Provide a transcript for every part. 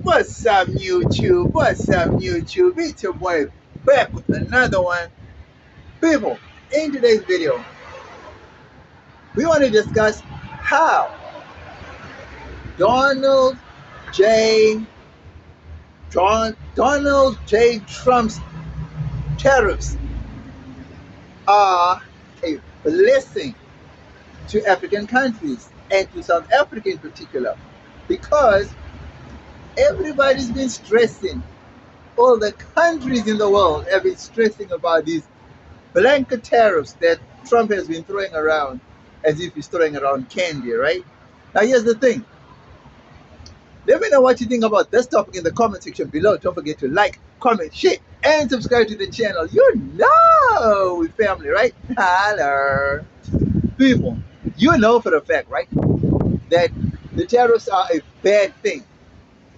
What's up, YouTube? What's up, YouTube? It's your boy back with another one. People, in today's video, we want to discuss how Donald J. Donald J. Trump's tariffs are a blessing to African countries and to South Africa in particular, because everybody's been stressing. All the countries in the world have been stressing about these blanket tariffs that Trump has been throwing around as if he's throwing around candy, right? Now, here's the thing. Let me know what you think about this topic in the comment section below. Don't forget to like, comment, share, and subscribe to the channel. You know we're family, right? Hello. People, you know for a fact, right, that the tariffs are a bad thing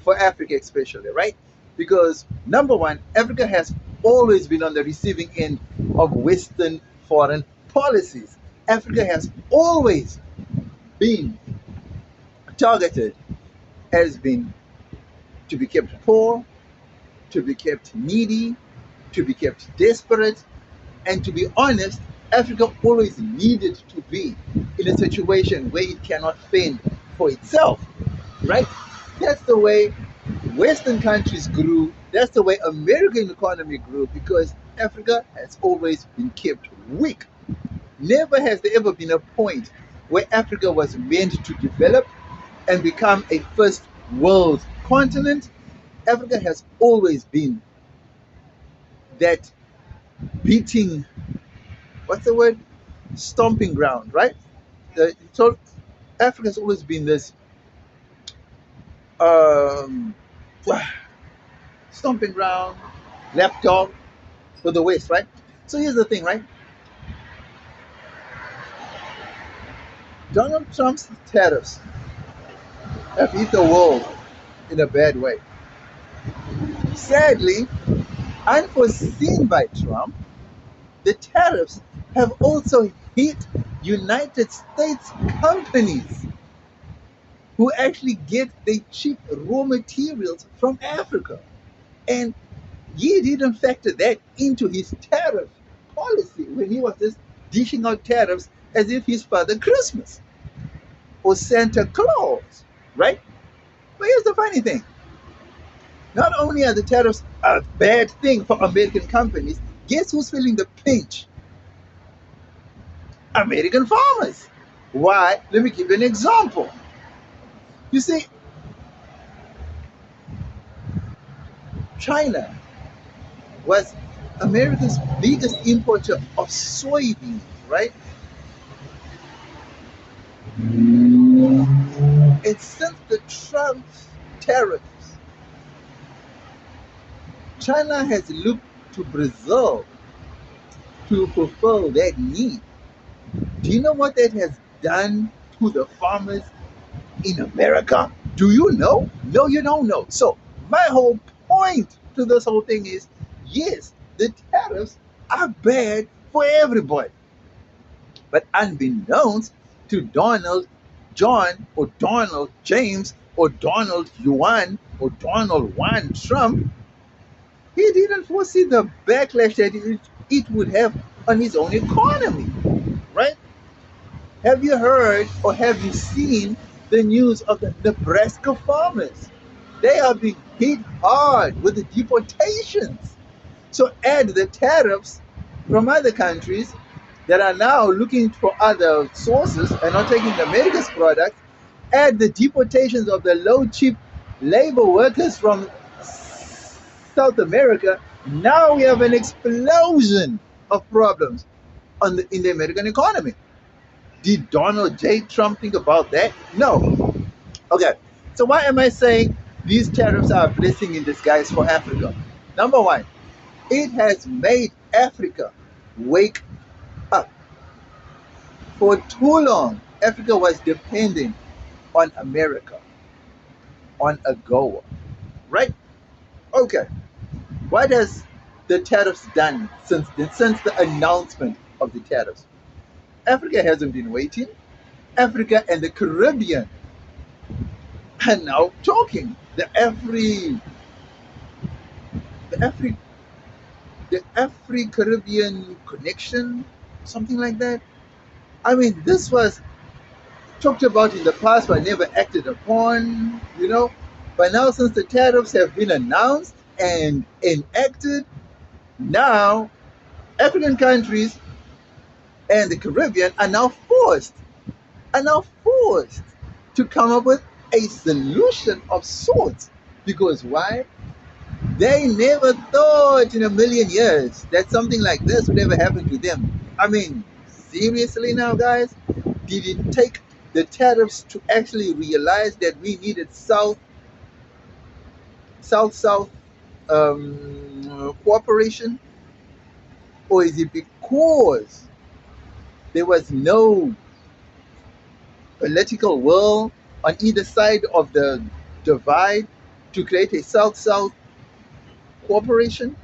for Africa especially, right? Because number one, Africa has always been on the receiving end of Western foreign policies. Africa has always been targeted, has been to be kept poor, to be kept needy, to be kept desperate, and to be honest, Africa always needed to be in a situation where it cannot fend for itself, right? That's the way Western countries grew. That's the way American economy grew, because Africa has always been kept weak. Never has there ever been a point where Africa was meant to develop and become a first world continent. Africa has always been that beating, what's the word? Stomping ground, right? So Africa has always been this um, stomping ground, lapdog for the West, right? So here's the thing, right? Donald Trump's tariffs have hit the world in a bad way. Sadly, unforeseen by Trump, the tariffs have also hit United States companies who actually get their cheap raw materials from Africa. And he didn't factor that into his tariff policy when he was just dishing out tariffs as if he's Father Christmas or Santa Claus, right? But here's the funny thing. Not only are the tariffs a bad thing for American companies, guess who's feeling the pinch? American farmers. Why? Let me give you an example. You see, China was America's biggest importer of soybeans, right? And since the Trump tariffs, China has looked to Brazil to fulfill that need. Do you know what that has done to the farmers in America? Do you know? No, you don't know. So my whole point to this whole thing is, yes, the tariffs are bad for everybody. But unbeknownst to Donald John or Donald James or Donald Yuan or Donald Juan Trump, he didn't foresee the backlash that it would have on his own economy, right? Have you heard or have you seen the news of the Nebraska farmers? They are being hit hard with the deportations. So add the tariffs from other countries that are now looking for other sources and not taking America's products. Add the deportations of the low cheap labor workers from South America. Now we have an explosion of problems in the American economy. Did Donald J. Trump think about that? No. Okay, so why am I saying these tariffs are a blessing in disguise for Africa? Number one, it has made Africa wake up. For too long, Africa was dependent on America, on AGOA, right? Okay, what has the tariffs done since the announcement of the tariffs? Africa hasn't been waiting. Africa and the Caribbean are now talking. The Afri the Afri Caribbean connection, something like that. I mean, this was talked about in the past but never acted upon, you know. But now, since the tariffs have been announced and enacted, now African countries and the Caribbean are now forced to come up with a solution of sorts. Because why? They never thought in a million years that something like this would ever happen to them. I mean, seriously now, guys? Did it take the tariffs to actually realize that we needed South cooperation? Or is it because there was no political will on either side of the divide to create a South cooperation?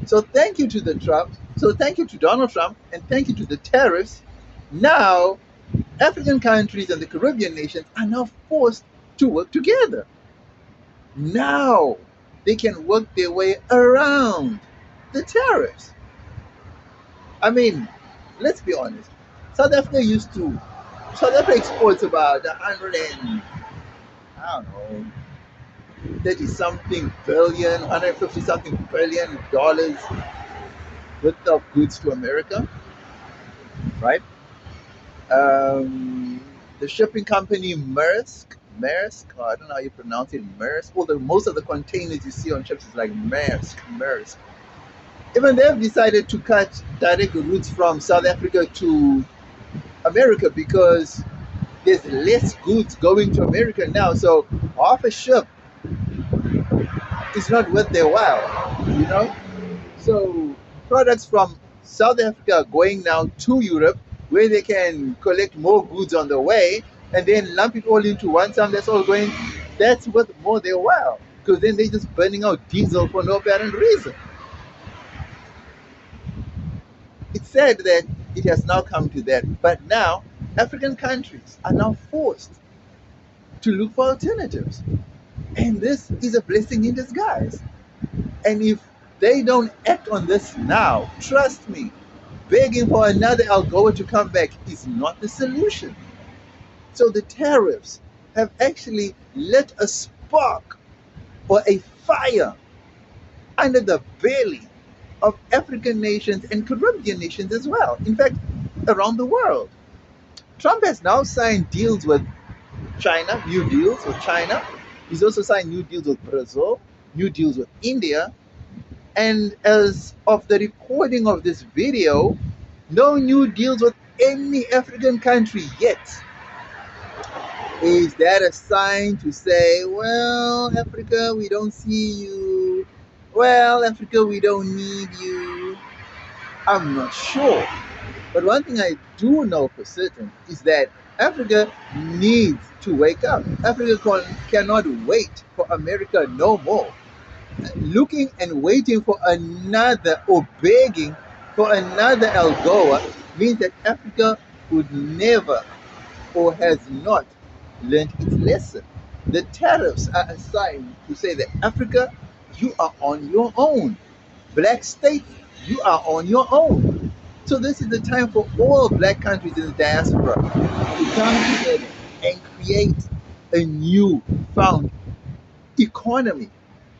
So thank you to the Trump. So thank you to Donald Trump and thank you to the tariffs. Now, African countries and the Caribbean nations are now forced to work together. Now, they can work their way around the tariffs. I mean, let's be honest. South Africa used to, South Africa exports about 100 and, I don't know, 30 something billion, 150 something billion dollars worth of goods to America, right? The shipping company Maersk, I don't know how you pronounce it, Maersk. Well, most of the containers you see on ships is like Maersk. Even they've decided to cut direct routes from South Africa to America because there's less goods going to America now. So half a ship is not worth their while, you know? So products from South Africa are going now to Europe where they can collect more goods on the way and then lump it all into one sum that's all going, that's worth more their while. Because then they're just burning out diesel for no apparent reason. It's sad that it has now come to that. But now African countries are now forced to look for alternatives. And this is a blessing in disguise. And if they don't act on this now, trust me, begging for another Algoa to come back is not the solution. So the tariffs have actually lit a spark or a fire under the belly of African nations and Caribbean nations as well. In fact, around the world. Trump has now signed deals with China, new deals with China. He's also signed new deals with Brazil, new deals with India. And as of the recording of this video, no new deals with any African country yet. Is that a sign to say, well, Africa, we don't see you? Well, Africa, we don't need you? I'm not sure. But one thing I do know for certain is that Africa needs to wake up. Africa cannot wait for America no more. Looking and waiting for another or begging for another Algoa means that Africa would never or has not learned its lesson. The tariffs are a sign to say that Africa, you are on your own. Black states, you are on your own. So this is the time for all black countries in the diaspora to come together and create a new found economy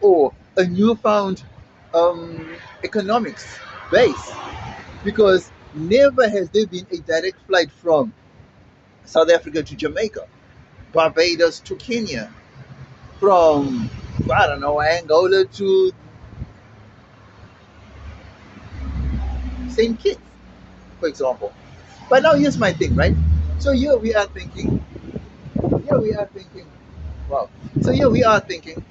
or a newfound economics base, because never has there been a direct flight from South Africa to Jamaica, Barbados to Kenya, from, I don't know, Angola to St. Kitts, for example. But now here's my thing, right? So here we are thinking, wow. So here we are thinking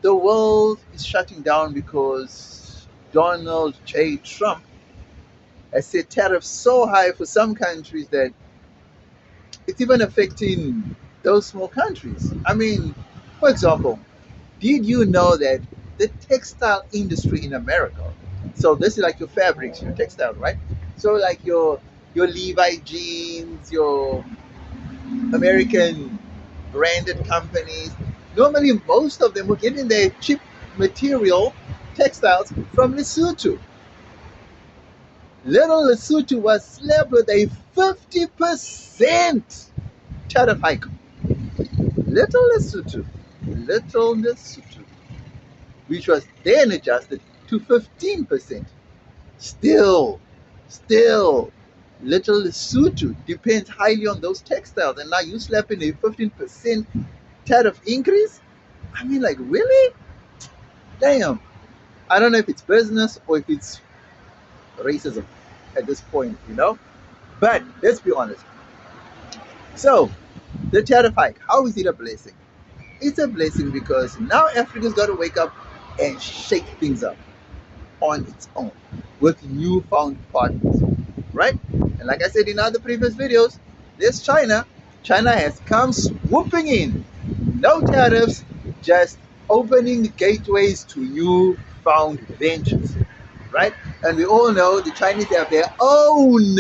the world is shutting down because Donald J. Trump has set tariffs so high for some countries that it's even affecting those small countries. I mean, for example, did you know that the textile industry in America, so this is like your fabrics, your textile, right? So like your Levi jeans, your American branded companies. Normally, most of them were getting their cheap material, textiles, from Lesotho. Little Lesotho was slapped with a 50% tariff hike. Little Lesotho, which was then adjusted to 15%. Still, still, little Lesotho depends highly on those textiles, and now you slap in a 15% tariff increase? I mean, like, really? Damn. I don't know if it's business or if it's racism at this point. But let's be honest. So, the tariff hike, how is it a blessing? It's a blessing because now Africa's got to wake up and shake things up on its own with newfound partners, right? And like I said in other previous videos, there's China. China has come swooping in. No tariffs, just opening gateways to newfound ventures, right? And we all know the Chinese have their own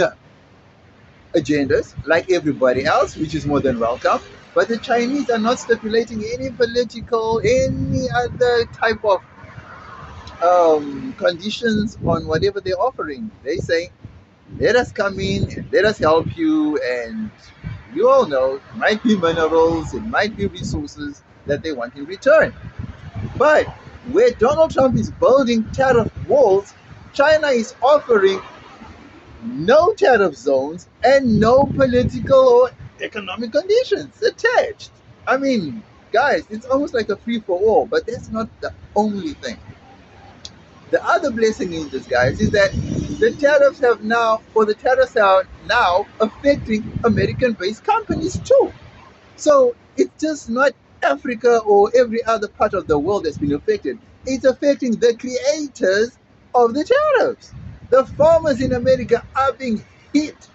agendas, like everybody else, which is more than welcome. But the Chinese are not stipulating any political, any other type of conditions on whatever they're offering. They say, let us come in and let us help you. And you all know, it might be minerals, it might be resources that they want in return. But where Donald Trump is building tariff walls, China is offering no tariff zones and no political or economic conditions attached. I mean, guys, it's almost like a free for all, but that's not the only thing. The other blessing in this, guys, is that the tariffs are now affecting American-based companies too. So it's just not Africa or every other part of the world that's been affected. It's affecting the creators of the tariffs. The farmers in America are being hit.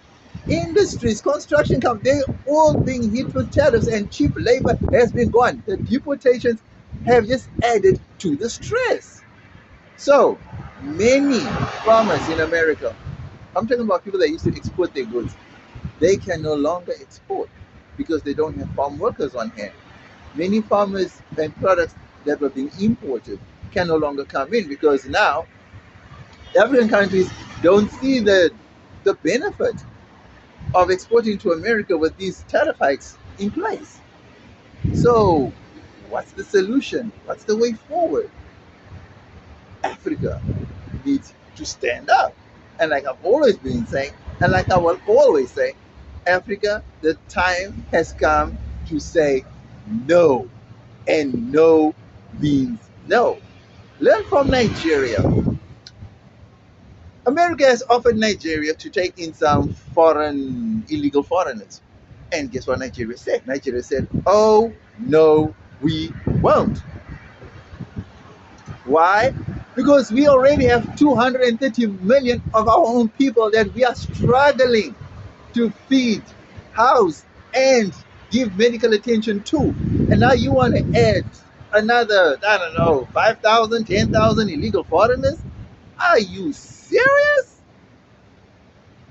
Industries, construction companies, they're all being hit with tariffs, and cheap labor has been gone. The deportations have just added to the stress. So many farmers in America, I'm talking about people that used to export their goods, they can no longer export because they don't have farm workers on hand. Many farmers and products that were being imported can no longer come in because now African countries don't see the benefit of exporting to America with these tariff hikes in place. So, what's the solution? What's the way forward? Africa needs to stand up. And like I've always been saying, and like I will always say, Africa, the time has come to say no. And no means no. Learn from Nigeria. America has offered Nigeria to take in some illegal foreigners. And guess what Nigeria said? Nigeria said, oh, no, we won't. Why? Because we already have 230 million of our own people that we are struggling to feed, house, and give medical attention to. And now you want to add another, I don't know, 5,000, 10,000 illegal foreigners? Are you serious?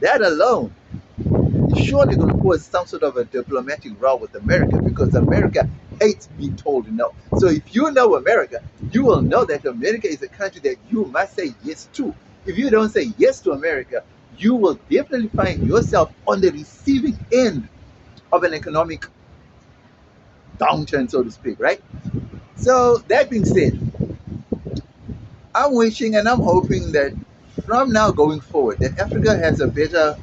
That alone is surely going to cause some sort of a diplomatic row with America because America hates being told no. So if you know America, you will know that America is a country that you must say yes to. If you don't say yes to America, you will definitely find yourself on the receiving end of an economic downturn, so to speak, right? So that being said, I'm wishing and I'm hoping that from now going forward, that Africa has a better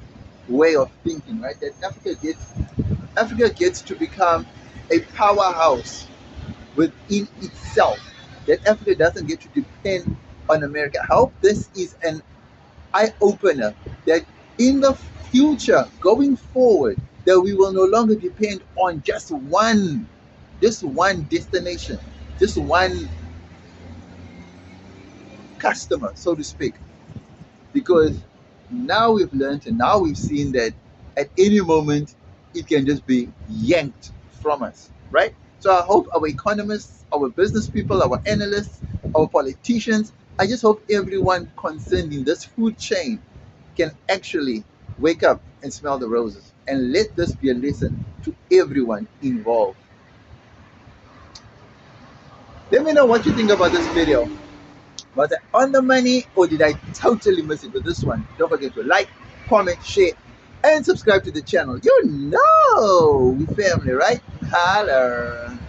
way of thinking, right? That Africa gets to become a powerhouse within itself. That Africa doesn't get to depend on America. I hope this is an eye opener that in the future, going forward, that we will no longer depend on just one destination, just one customer, so to speak. Because now we've learned and now we've seen that at any moment it can just be yanked from us, right? So I hope our economists, our business people, our analysts, our politicians, I just hope everyone concerned in this food chain can actually wake up and smell the roses and let this be a lesson to everyone involved. Let me know what you think about this video. Was I on the money or did I totally miss it with this one? Don't forget to like, comment, share, and subscribe to the channel. You know we family, right? Holla.